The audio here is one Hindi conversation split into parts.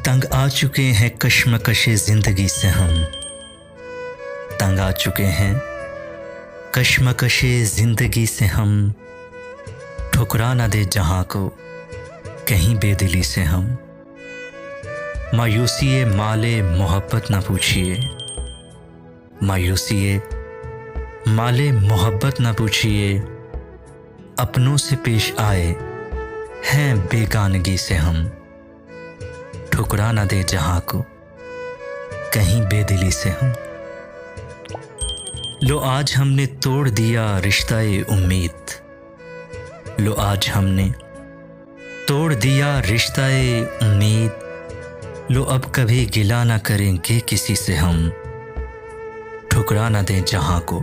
तंग आ चुके हैं कश्मकशे ज़िंदगी से हम, तंग आ चुके हैं कश्मकशे ज़िंदगी से हम। ठुकरा ना दे जहाँ को कहीं बेदिली से हम। मायूसी माले मोहब्बत ना पूछिए, मायूसी माले मोहब्बत ना पूछिए। अपनों से पेश आए हैं बेगानगी से हम। ठुकरा ना दे जहाँ को कहीं बेदिली से हम। लो आज हमने तोड़ दिया रिश्ता-ए उम्मीद, लो आज हमने तोड़ दिया रिश्ता-ए उम्मीद। लो अब कभी गिला ना करेंगे किसी से हम। ठुकरा ना दें जहाँ को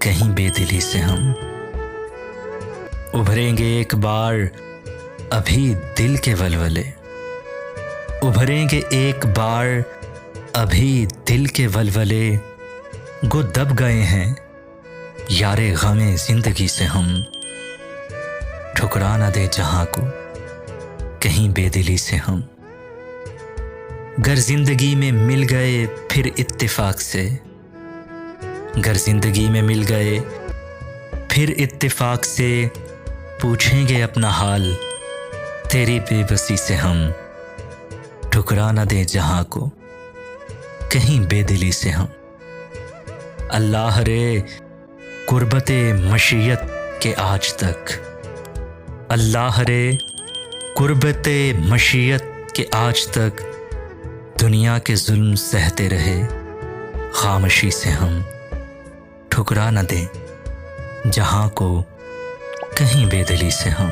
कहीं बेदिली से हम। उभरेंगे एक बार अभी दिल के वलवले, उभरेंगे एक बार अभी दिल के वलवले। गो दब गए हैं यारे गमे जिंदगी से हम। ठुकरा ना दे जहाँ को कहीं बेदिली से हम। गर जिंदगी में मिल गए फिर इत्तेफाक से, गर जिंदगी में मिल गए फिर इत्तेफाक से। पूछेंगे अपना हाल तेरी बेबसी से हम। ठुकरा ना दे जहाँ को कहीं बेदिली से हम। अल्लाह रे कुर्बते मशीयत के आज तक, अल्लाह रे कुर्बते मशीयत के आज तक। दुनिया के जुल्म सहते रहे खामोशी से हम। ठुकरा न दें जहाँ को कहीं बेदिली से हम।